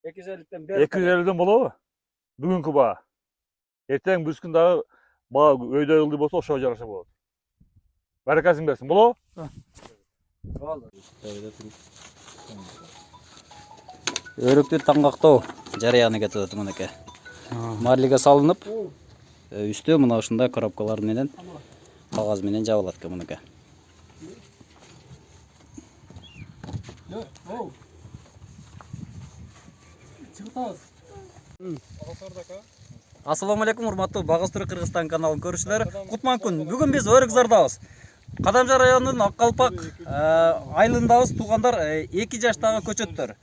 250'den beri. 250'den болобу? Бүгүнкү баа. Эртең бүс күн дагы баа өйдө ылдый болсо ошого жараша болот. Баракасын берсин, болобу? Болду. Өрөктү таңгактоо жарыяны кетип атат мынакей. Марлиге салынып, үстү мына ушундай коробкалар менен кагаз менен жабылат экен мынакей. Ассаламу алейкум, урматтуу Багыстыры Кыргызстан каналын көрүүчүлөр. Кутман күн. Бүгүн биз Өрүкзардабыз. Кадамжа районунун Аккалпак айылындабыз. Туугандар 2 жаштагы көчөттөр.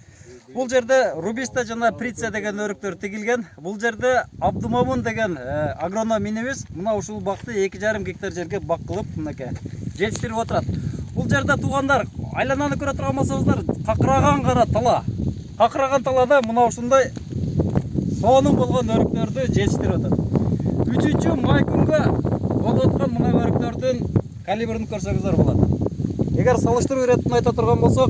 Бул жерде Рубиста жана Приция деген өрүктөр тигилген. Бул жерде Абдумомун деген агроном инебиз мына ушул бакты 2,5 гектар жерге бак кылып, мынакей жетиштирип отурат. Бул жерде туугандар айлананы көрө турган болсоңуздар, какыраган кара тала. Какыраган талада мына ушундай сонун болгон өрүктөрдү жетиштирип атат. 3 май күнгө болуп аткан мына өрүктөрдүн калибрин көрсөңүздөр болот. Эгер салыштыруу иретин айта турган болсок,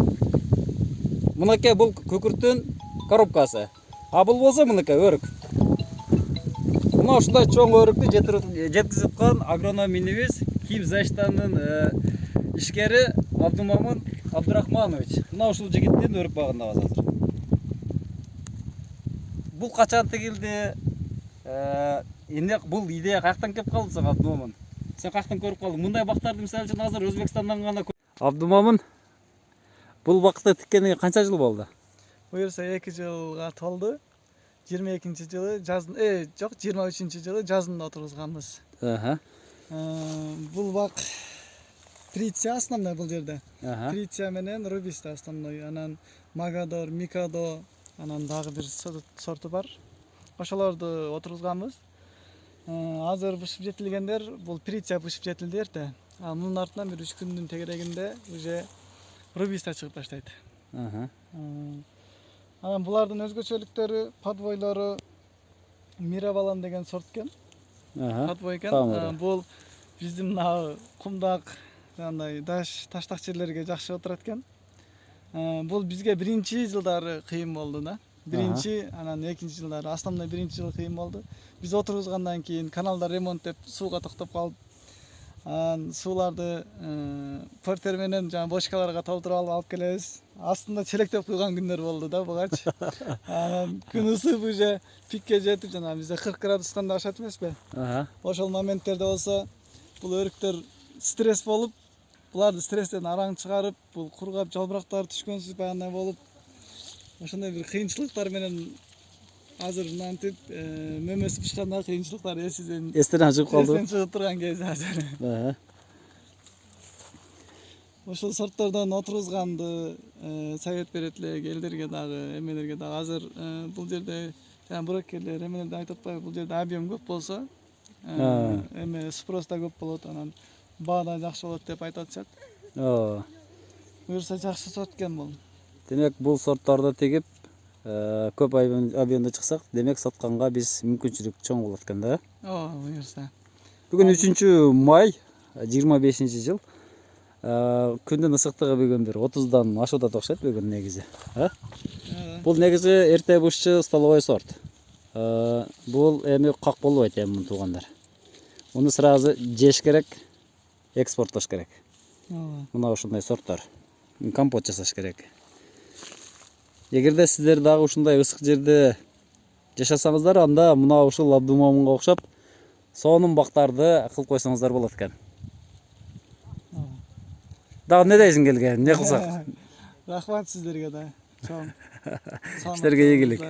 мынакей бул күкүрттүн коробкасы. А бул болсо мынакей өрүк. Мына ушундай чоң өрүктү жеткизип аткан агроном инебиз Кимзаштанын ишкери Абдумомун Абдурахманович. Мына ушул жигиттин өрүк багындабыз азыр. Бул качан тигилди? Эмне бул идея каяктан келип калды сага, Абдумомун? Сен каяктан көрүп калдың? Мындай бактарды мисалы үчүн азыр Өзбекстандан гана. Абдумомун бул бакты тиккениге канча жыл болду? Буюрса 2 жылга толду. 22-жылы жазын, жок, 23-жылы жазында отургузганбыз. Бул бак Приция основной бул жерде. Приция менен Рубиста основной. Анан Магадор, Микадо, анан дагы бир сорту бар. Ошолорду отургузганбыз. Азыр бышып жетилгендер бул Приция бышып жетилди эрте. Ал мунун артынан бир 3 күндүн тегерегинде уже Рубиста чыгып баштайт. Анан булардын өзгөчөлүктөрү, подвойлору Мирабалан деген сорт экен. Подвой экен. Бул биздин мына кумдак, жандай таштак жерлерге жакшы отурат экен. Бул бизге биринчи жылдары кыйын болду да. Биринчи, анан экинчи жылдары, основной биринчи жыл кыйын болду. Биз отургузгандан кийин каналдар ремонттеп, сууга токтоп калып, сууларды портер менен жана бочкаларга толтуруп алып келебиз. Астында челектеп куйган күндөр болду да бугачы. Анан күн ысып уже пикке жетип, жана бизде 40 градустан да ашат эмеспи? Ошол моменттерде болсо бул өрүктөр стресс болуп, буларды стресстен араң чыгарып, бул кургап жалбырактар түшкөнсүз баягындай болуп, ошондой бир кыйынчылыктар менен азыр мынантип мөмөсү бышканда кыйынчылыктар эстен чыгып калды. Эстен чыгып турган кези азыр. Ошол сорттордон отургузганды совет берет элек элдерге дагы, эмелерге дагы. Азыр бул жерде жана бурекелер, эмелерди айтып атпайбы, бул жерде объем көп болсо, эме спрос да көп болот, анан баа да жакшы болот деп айтып атышат. Буюрса жакшы сорт экен бул. Демек бул сортторду тигип, көп объемда чыксак, демек сатканга биз мүмкүнчүлүк чоң болот экен да. Буюрса. Бүгүн 3 май 25-жыл. Күндүн ысыктыгы бүгүн бир 30дан ашып атат окшойт бүгүн негизи. Бул негизи эрте бышчы столовой сорт. Бул эми как болбойт эми туугандар. Муну сразу жеш керек, экспорттош керек. Мына ушундай сорттор. Компот жасаш керек. Эгерде сиздер дагы ушундай ысык жерде жашасаңыздар, анда мына ушул Абдумомунга окшоп сонун бактарды кылып койсоңуздар болот экен. Дагы эмне дейсиң келге? Эмне кылсак? Рахмат сиздерге да. Чоң. Сиздерге ийгилик.